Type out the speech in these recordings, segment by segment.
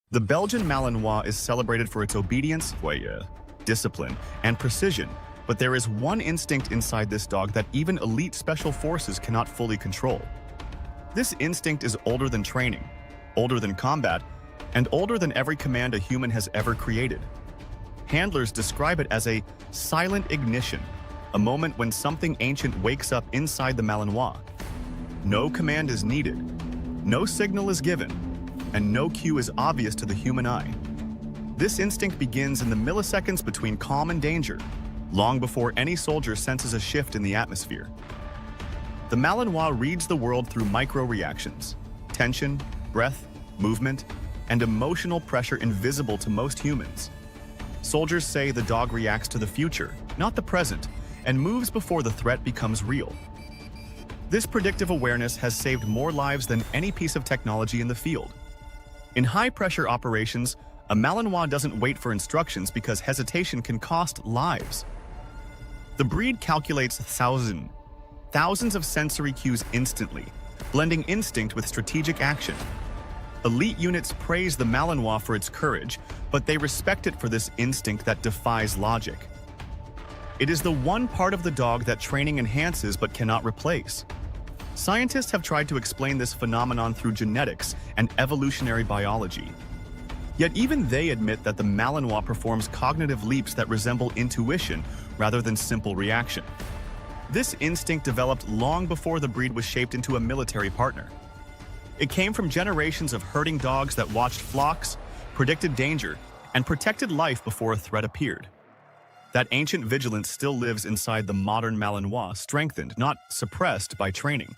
The Belgian Malinois is celebrated for its obedience, discipline, and precision, but there is one instinct inside this dog that even elite special forces cannot fully control. This instinct is older than training, older than combat, and older than every command a human has ever created. Handlers describe it as a silent ignition, a moment when something ancient wakes up inside the Malinois. No command is needed, no signal is given, and no cue is obvious to the human eye. This instinct begins in the milliseconds between calm and danger, long before any soldier senses a shift in the atmosphere. The Malinois reads the world through micro-reactions, tension, breath, movement, and emotional pressure invisible to most humans. Soldiers say the dog reacts to the future, not the present, and moves before the threat becomes real. This predictive awareness has saved more lives than any piece of technology in the field. In high-pressure operations, a Malinois doesn't wait for instructions because hesitation can cost lives. The breed calculates thousands of sensory cues instantly, blending instinct with strategic action. Elite units praise the Malinois for its courage, but they respect it for this instinct that defies logic. It is the one part of the dog that training enhances but cannot replace. Scientists have tried to explain this phenomenon through genetics and evolutionary biology. Yet even they admit that the Malinois performs cognitive leaps that resemble intuition rather than simple reaction. This instinct developed long before the breed was shaped into a military partner. It came from generations of herding dogs that watched flocks, predicted danger, and protected life before a threat appeared. That ancient vigilance still lives inside the modern Malinois, strengthened, not suppressed by training.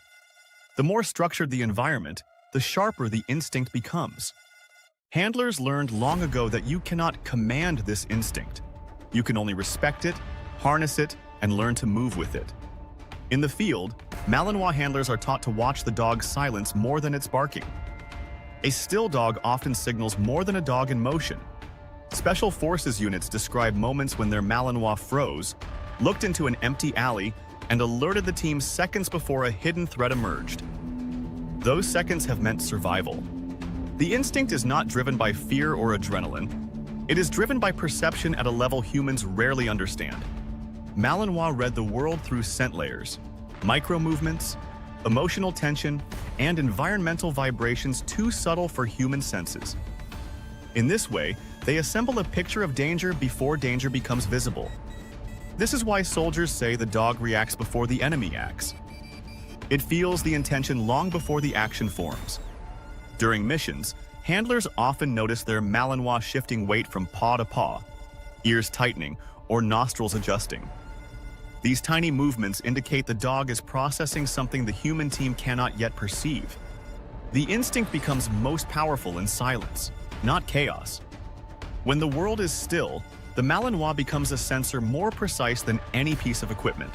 The more structured the environment, the sharper the instinct becomes. Handlers learned long ago that you cannot command this instinct. You can only respect it, harness it, and learn to move with it. In the field, Malinois handlers are taught to watch the dog's silence more than its barking. A still dog often signals more than a dog in motion. Special forces units describe moments when their Malinois froze, looked into an empty alley, and alerted the team seconds before a hidden threat emerged. Those seconds have meant survival. The instinct is not driven by fear or adrenaline. It is driven by perception at a level humans rarely understand. Malinois read the world through scent layers, micro-movements, emotional tension, and environmental vibrations too subtle for human senses. In this way, they assemble a picture of danger before danger becomes visible. This is why soldiers say the dog reacts before the enemy acts. It feels the intention long before the action forms. During missions, handlers often notice their Malinois shifting weight from paw to paw, ears tightening, or nostrils adjusting. These tiny movements indicate the dog is processing something the human team cannot yet perceive. The instinct becomes most powerful in silence, not chaos. When the world is still, the Malinois becomes a sensor more precise than any piece of equipment.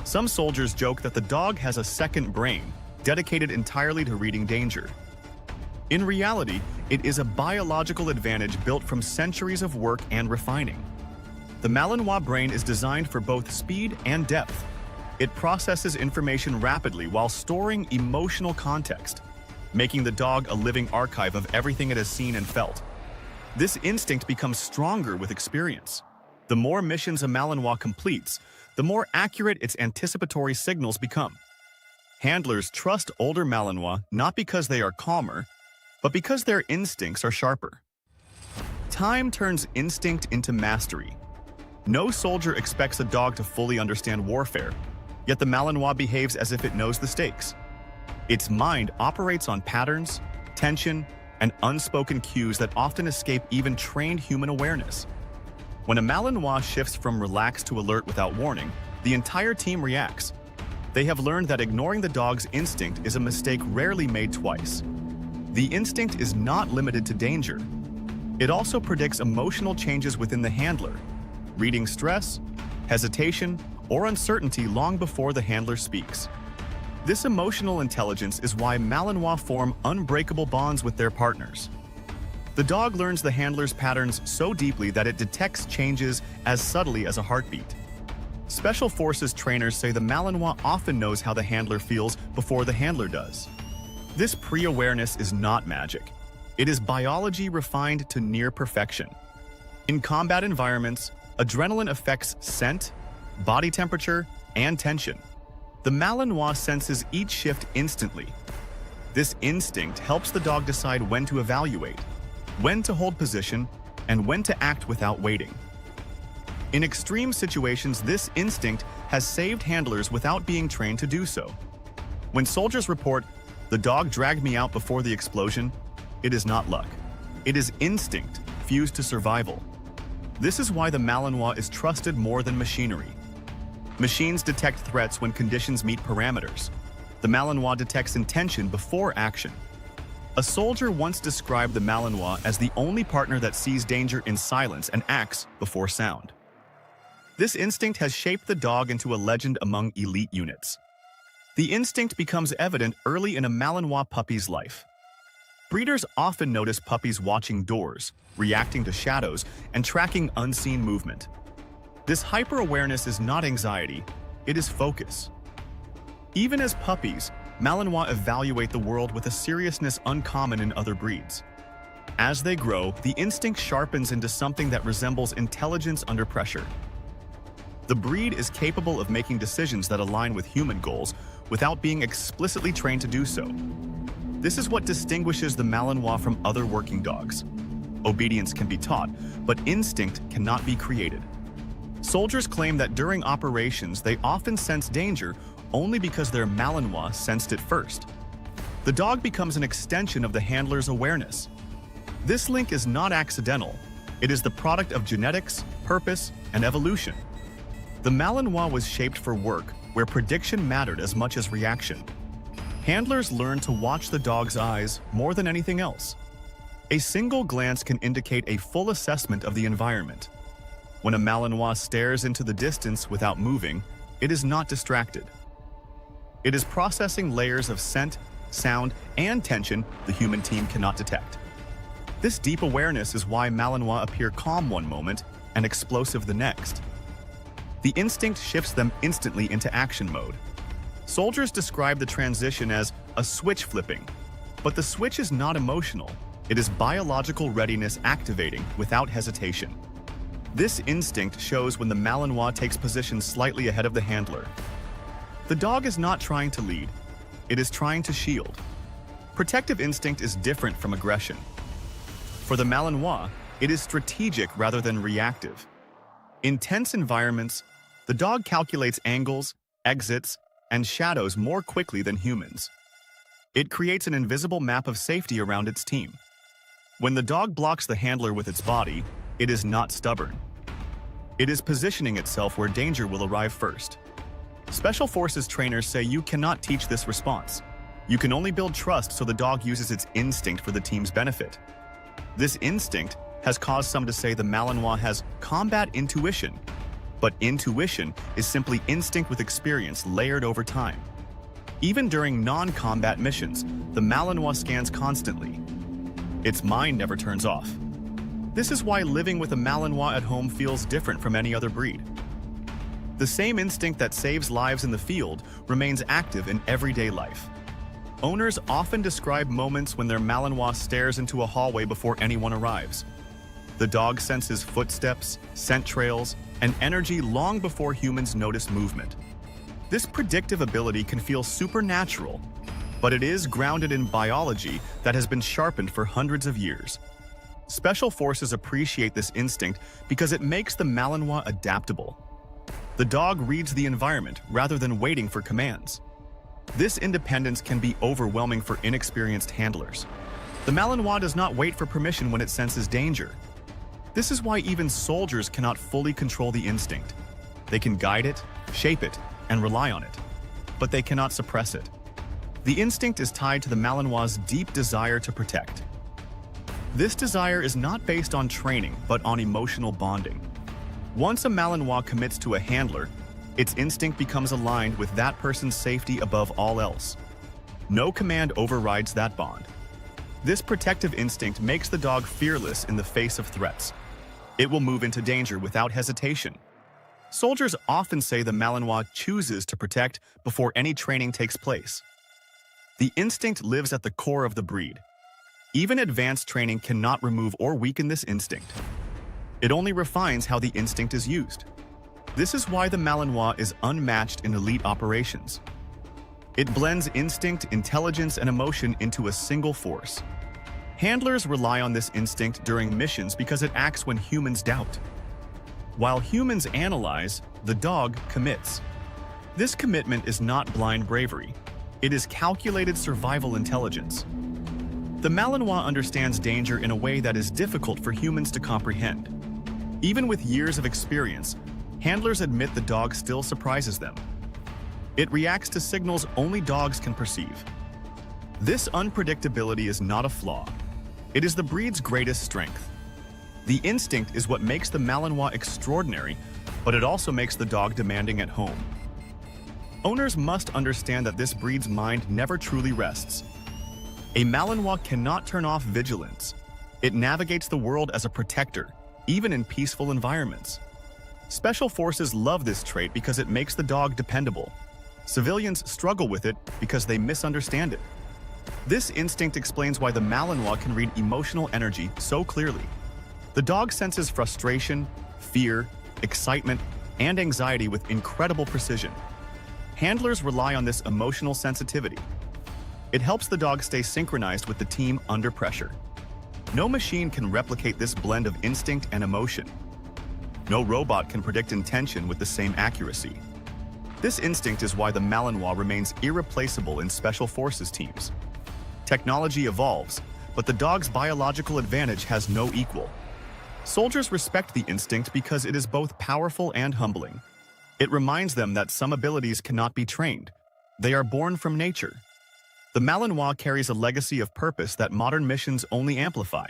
Some soldiers joke that the dog has a second brain, dedicated entirely to reading danger. In reality, it is a biological advantage built from centuries of work and refining. The Malinois brain is designed for both speed and depth. It processes information rapidly while storing emotional context, making the dog a living archive of everything it has seen and felt. This instinct becomes stronger with experience. The more missions a Malinois completes, the more accurate its anticipatory signals become. Handlers trust older Malinois not because they are calmer, but because their instincts are sharper. Time turns instinct into mastery. No soldier expects a dog to fully understand warfare, yet the Malinois behaves as if it knows the stakes. Its mind operates on patterns, tension, and unspoken cues that often escape even trained human awareness. When a Malinois shifts from relaxed to alert without warning, the entire team reacts. They have learned that ignoring the dog's instinct is a mistake rarely made twice. The instinct is not limited to danger. It also predicts emotional changes within the handler, reading stress, hesitation, or uncertainty long before the handler speaks. This emotional intelligence is why Malinois form unbreakable bonds with their partners. The dog learns the handler's patterns so deeply that it detects changes as subtly as a heartbeat. Special Forces trainers say the Malinois often knows how the handler feels before the handler does. This pre-awareness is not magic. It is biology refined to near perfection. In combat environments, adrenaline affects scent, body temperature, and tension. The Malinois senses each shift instantly. This instinct helps the dog decide when to evaluate, when to hold position, and when to act without waiting. In extreme situations, this instinct has saved handlers without being trained to do so. When soldiers report, "The dog dragged me out before the explosion," it is not luck. It is instinct fused to survival. This is why the Malinois is trusted more than machinery. Machines detect threats when conditions meet parameters. The Malinois detects intention before action. A soldier once described the Malinois as the only partner that sees danger in silence and acts before sound. This instinct has shaped the dog into a legend among elite units. The instinct becomes evident early in a Malinois puppy's life. Breeders often notice puppies watching doors, reacting to shadows, and tracking unseen movement. This hyper-awareness is not anxiety, it is focus. Even as puppies, Malinois evaluate the world with a seriousness uncommon in other breeds. As they grow, the instinct sharpens into something that resembles intelligence under pressure. The breed is capable of making decisions that align with human goals without being explicitly trained to do so. This is what distinguishes the Malinois from other working dogs. Obedience can be taught, but instinct cannot be created. Soldiers claim that during operations they often sense danger only because their Malinois sensed it first. The dog becomes an extension of the handler's awareness. This link is not accidental. It is the product of genetics, purpose, and evolution. The Malinois was shaped for work where prediction mattered as much as reaction. Handlers learn to watch the dog's eyes more than anything else. A single glance can indicate a full assessment of the environment. When a Malinois stares into the distance without moving, it is not distracted. It is processing layers of scent, sound, and tension the human team cannot detect. This deep awareness is why Malinois appear calm one moment and explosive the next. The instinct shifts them instantly into action mode. Soldiers describe the transition as a switch flipping, but the switch is not emotional. It is biological readiness activating without hesitation. This instinct shows when the Malinois takes position slightly ahead of the handler. The dog is not trying to lead, it is trying to shield. Protective instinct is different from aggression. For the Malinois, it is strategic rather than reactive. In tense environments, the dog calculates angles, exits, and shadows more quickly than humans. It creates an invisible map of safety around its team. When the dog blocks the handler with its body, it is not stubborn. It is positioning itself where danger will arrive first. Special Forces trainers say you cannot teach this response. You can only build trust so the dog uses its instinct for the team's benefit. This instinct has caused some to say the Malinois has combat intuition, but intuition is simply instinct with experience layered over time. Even during non-combat missions, the Malinois scans constantly. Its mind never turns off. This is why living with a Malinois at home feels different from any other breed. The same instinct that saves lives in the field remains active in everyday life. Owners often describe moments when their Malinois stares into a hallway before anyone arrives. The dog senses footsteps, scent trails, and energy long before humans notice movement. This predictive ability can feel supernatural, but it is grounded in biology that has been sharpened for hundreds of years. Special Forces appreciate this instinct because it makes the Malinois adaptable. The dog reads the environment rather than waiting for commands. This independence can be overwhelming for inexperienced handlers. The Malinois does not wait for permission when it senses danger. This is why even soldiers cannot fully control the instinct. They can guide it, shape it, and rely on it, but they cannot suppress it. The instinct is tied to the Malinois' deep desire to protect. This desire is not based on training, but on emotional bonding. Once a Malinois commits to a handler, its instinct becomes aligned with that person's safety above all else. No command overrides that bond. This protective instinct makes the dog fearless in the face of threats. It will move into danger without hesitation. Soldiers often say the Malinois chooses to protect before any training takes place. The instinct lives at the core of the breed. Even advanced training cannot remove or weaken this instinct. It only refines how the instinct is used. This is why the Malinois is unmatched in elite operations. It blends instinct, intelligence, and emotion into a single force. Handlers rely on this instinct during missions because it acts when humans doubt. While humans analyze, the dog commits. This commitment is not blind bravery. It is calculated survival intelligence. The Malinois understands danger in a way that is difficult for humans to comprehend. Even with years of experience, handlers admit the dog still surprises them. It reacts to signals only dogs can perceive. This unpredictability is not a flaw. It is the breed's greatest strength. The instinct is what makes the Malinois extraordinary, but it also makes the dog demanding at home. Owners must understand that this breed's mind never truly rests. A Malinois cannot turn off vigilance. It navigates the world as a protector, even in peaceful environments. Special forces love this trait because it makes the dog dependable. Civilians struggle with it because they misunderstand it. This instinct explains why the Malinois can read emotional energy so clearly. The dog senses frustration, fear, excitement, and anxiety with incredible precision. Handlers rely on this emotional sensitivity. It helps the dog stay synchronized with the team under pressure. No machine can replicate this blend of instinct and emotion. No robot can predict intention with the same accuracy. This instinct is why the Malinois remains irreplaceable in special forces teams. Technology evolves, but the dog's biological advantage has no equal. Soldiers respect the instinct because it is both powerful and humbling. It reminds them that some abilities cannot be trained. They are born from nature. The Malinois carries a legacy of purpose that modern missions only amplify.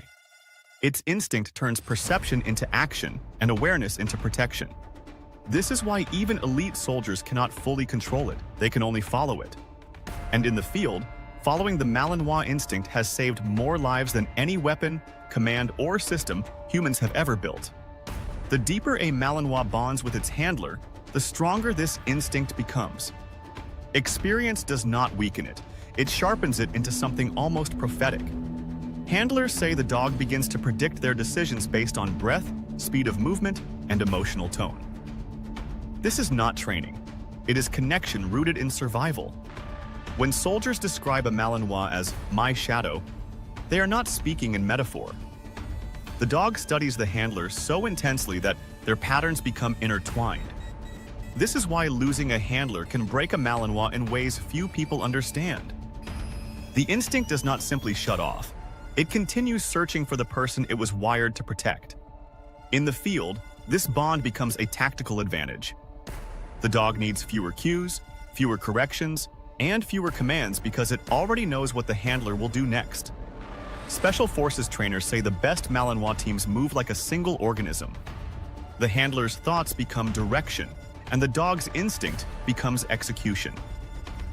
Its instinct turns perception into action and awareness into protection. This is why even elite soldiers cannot fully control it, they can only follow it. And in the field, following the Malinois instinct has saved more lives than any weapon, command, or system humans have ever built. The deeper a Malinois bonds with its handler, the stronger this instinct becomes. Experience does not weaken it. It sharpens it into something almost prophetic. Handlers say the dog begins to predict their decisions based on breath, speed of movement, and emotional tone. This is not training. It is connection rooted in survival. When soldiers describe a Malinois as my shadow, they are not speaking in metaphor. The dog studies the handler so intensely that their patterns become intertwined. This is why losing a handler can break a Malinois in ways few people understand. The instinct does not simply shut off. It continues searching for the person it was wired to protect. In the field, this bond becomes a tactical advantage. The dog needs fewer cues, fewer corrections, and fewer commands because it already knows what the handler will do next. Special Forces trainers say the best Malinois teams move like a single organism. The handler's thoughts become direction, and the dog's instinct becomes execution.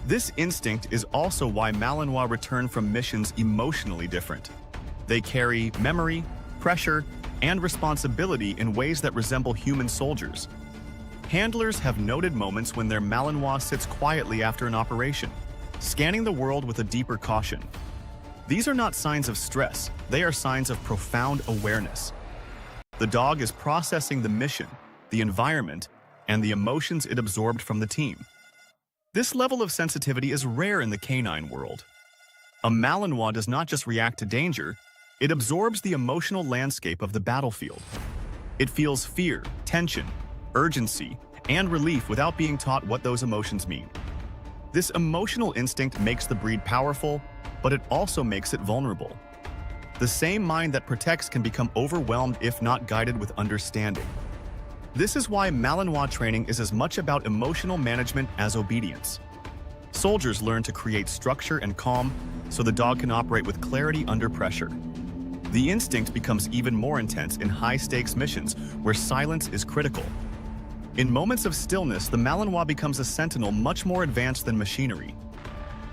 This instinct is also why Malinois return from missions emotionally different. They carry memory, pressure, and responsibility in ways that resemble human soldiers. Handlers have noted moments when their Malinois sits quietly after an operation, scanning the world with a deeper caution. These are not signs of stress, they are signs of profound awareness. The dog is processing the mission, the environment, and the emotions it absorbed from the team. This level of sensitivity is rare in the canine world. A Malinois does not just react to danger, it absorbs the emotional landscape of the battlefield. It feels fear, tension, urgency, and relief without being taught what those emotions mean. This emotional instinct makes the breed powerful, but it also makes it vulnerable. The same mind that protects can become overwhelmed if not guided with understanding. This is why Malinois training is as much about emotional management as obedience. Soldiers learn to create structure and calm so the dog can operate with clarity under pressure. The instinct becomes even more intense in high-stakes missions where silence is critical. In moments of stillness, the Malinois becomes a sentinel much more advanced than machinery.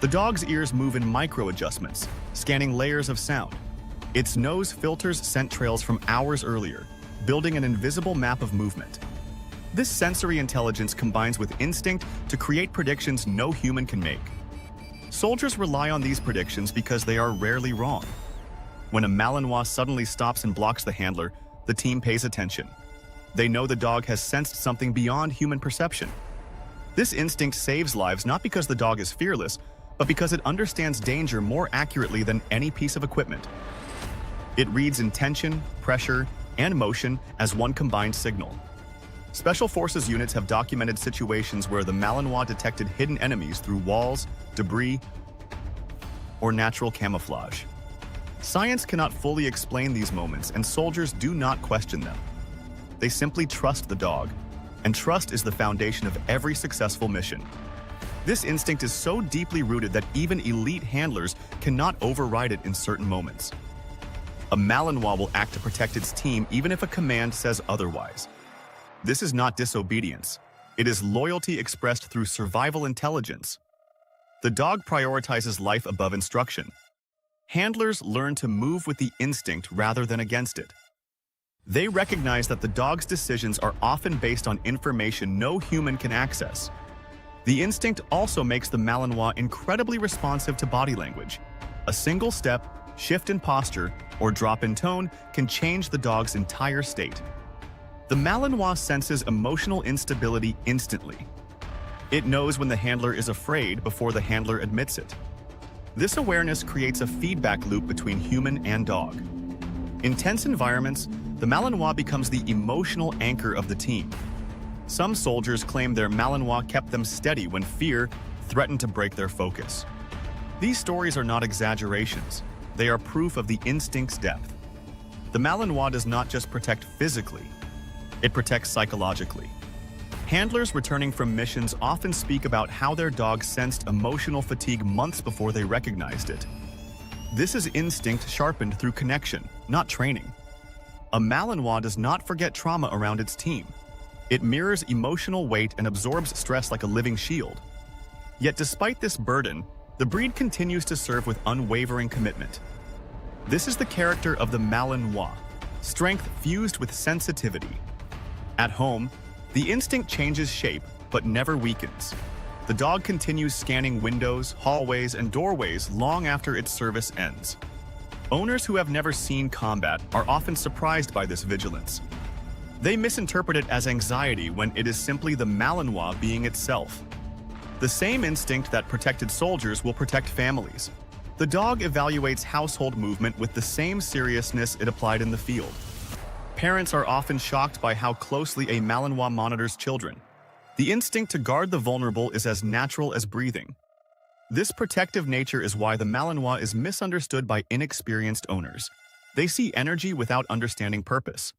The dog's ears move in micro-adjustments, scanning layers of sound. Its nose filters scent trails from hours earlier, building an invisible map of movement. This sensory intelligence combines with instinct to create predictions no human can make. Soldiers rely on these predictions because they are rarely wrong. When a Malinois suddenly stops and blocks the handler, the team pays attention. They know the dog has sensed something beyond human perception. This instinct saves lives not because the dog is fearless, but because it understands danger more accurately than any piece of equipment. It reads intention, pressure, and motion as one combined signal. Special Forces units have documented situations where the Malinois detected hidden enemies through walls, debris, or natural camouflage. Science cannot fully explain these moments, and soldiers do not question them. They simply trust the dog, and trust is the foundation of every successful mission. This instinct is so deeply rooted that even elite handlers cannot override it in certain moments. A Malinois will act to protect its team even if a command says otherwise. This is not disobedience. It is loyalty expressed through survival intelligence. The dog prioritizes life above instruction. Handlers learn to move with the instinct rather than against it. They recognize that the dog's decisions are often based on information no human can access. The instinct also makes the Malinois incredibly responsive to body language. A single step, shift in posture, or drop in tone can change the dog's entire state. The Malinois senses emotional instability instantly. It knows when the handler is afraid before the handler admits it. This awareness creates a feedback loop between human and dog. In tense environments, the Malinois becomes the emotional anchor of the team. Some soldiers claim their Malinois kept them steady when fear threatened to break their focus. These stories are not exaggerations. They are proof of the instinct's depth. The Malinois does not just protect physically, it protects psychologically. Handlers returning from missions often speak about how their dog sensed emotional fatigue months before they recognized it. This is instinct sharpened through connection, not training. A Malinois does not forget trauma around its team. It mirrors emotional weight and absorbs stress like a living shield. Yet despite this burden, the breed continues to serve with unwavering commitment. This is the character of the Malinois, strength fused with sensitivity. At home, the instinct changes shape, but never weakens. The dog continues scanning windows, hallways, and doorways long after its service ends. Owners who have never seen combat are often surprised by this vigilance. They misinterpret it as anxiety when it is simply the Malinois being itself. The same instinct that protected soldiers will protect families. The dog evaluates household movement with the same seriousness it applied in the field. Parents are often shocked by how closely a Malinois monitors children. The instinct to guard the vulnerable is as natural as breathing. This protective nature is why the Malinois is misunderstood by inexperienced owners. They see energy without understanding purpose.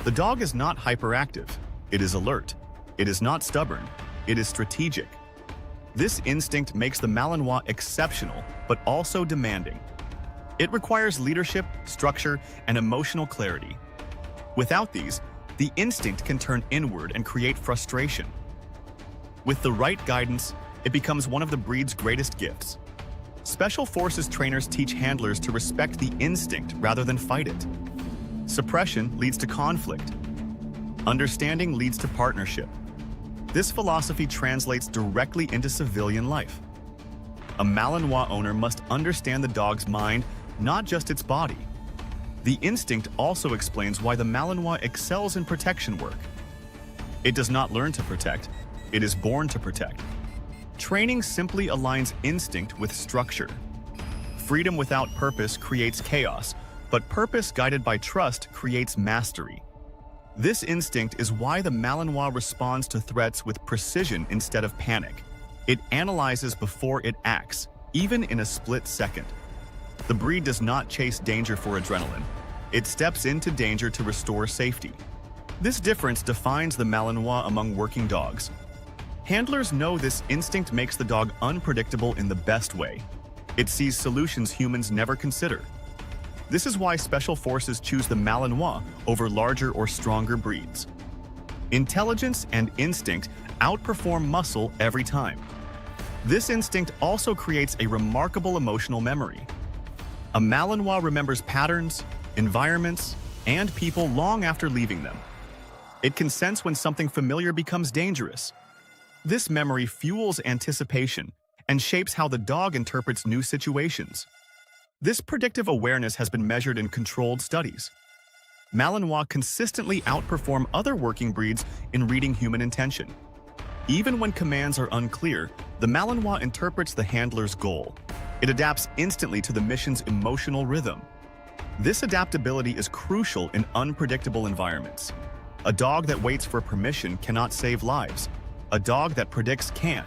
The dog is not hyperactive. It is alert. It is not stubborn. It is strategic. This instinct makes the Malinois exceptional, but also demanding. It requires leadership, structure, and emotional clarity. Without these, the instinct can turn inward and create frustration. With the right guidance, it becomes one of the breed's greatest gifts. Special Forces trainers teach handlers to respect the instinct rather than fight it. Suppression leads to conflict. Understanding leads to partnership. This philosophy translates directly into civilian life. A Malinois owner must understand the dog's mind, not just its body. The instinct also explains why the Malinois excels in protection work. It does not learn to protect, it is born to protect. Training simply aligns instinct with structure. Freedom without purpose creates chaos, but purpose guided by trust creates mastery. This instinct is why the Malinois responds to threats with precision instead of panic. It analyzes before it acts, even in a split second. The breed does not chase danger for adrenaline. It steps into danger to restore safety. This difference defines the Malinois among working dogs. Handlers know this instinct makes the dog unpredictable in the best way. It sees solutions humans never consider. This is why Special Forces choose the Malinois over larger or stronger breeds. Intelligence and instinct outperform muscle every time. This instinct also creates a remarkable emotional memory. A Malinois remembers patterns, environments, and people long after leaving them. It can sense when something familiar becomes dangerous. This memory fuels anticipation and shapes how the dog interprets new situations. This predictive awareness has been measured in controlled studies. Malinois consistently outperform other working breeds in reading human intention. Even when commands are unclear, the Malinois interprets the handler's goal. It adapts instantly to the mission's emotional rhythm. This adaptability is crucial in unpredictable environments. A dog that waits for permission cannot save lives. A dog that predicts can.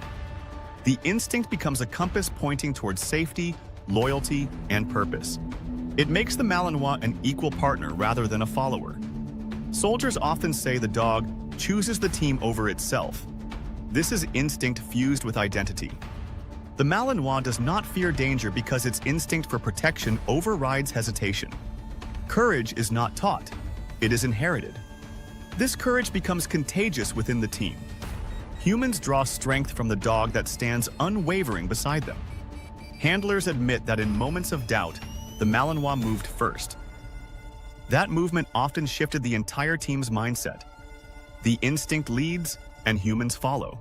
The instinct becomes a compass pointing towards safety, loyalty, and purpose. It makes the Malinois an equal partner rather than a follower. Soldiers often say the dog chooses the team over itself. This is instinct fused with identity. The Malinois does not fear danger because its instinct for protection overrides hesitation. Courage is not taught, it is inherited. This courage becomes contagious within the team. Humans draw strength from the dog that stands unwavering beside them. Handlers admit that in moments of doubt, the Malinois moved first. That movement often shifted the entire team's mindset. The instinct leads, and humans follow.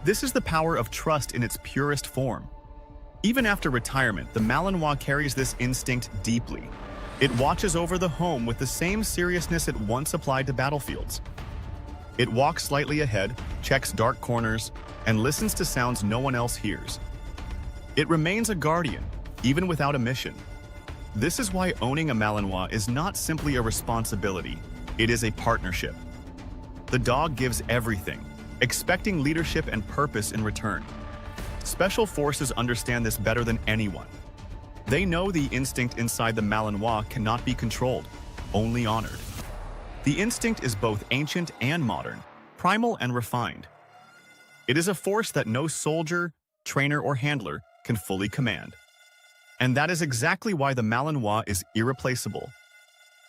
This is the power of trust in its purest form. Even after retirement, the Malinois carries this instinct deeply. It watches over the home with the same seriousness it once applied to battlefields. It walks slightly ahead, checks dark corners, and listens to sounds no one else hears. It remains a guardian, even without a mission. This is why owning a Malinois is not simply a responsibility, it is a partnership. The dog gives everything, expecting leadership and purpose in return. Special forces understand this better than anyone. They know the instinct inside the Malinois cannot be controlled, only honored. The instinct is both ancient and modern, primal and refined. It is a force that no soldier, trainer, or handler can fully command. And that is exactly why the Malinois is irreplaceable.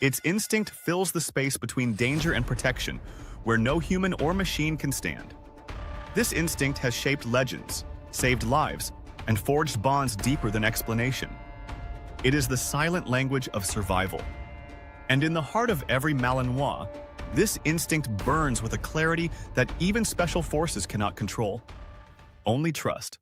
Its instinct fills the space between danger and protection, where no human or machine can stand. This instinct has shaped legends, saved lives, and forged bonds deeper than explanation. It is the silent language of survival. And in the heart of every Malinois, this instinct burns with a clarity that even special forces cannot control. Only trust.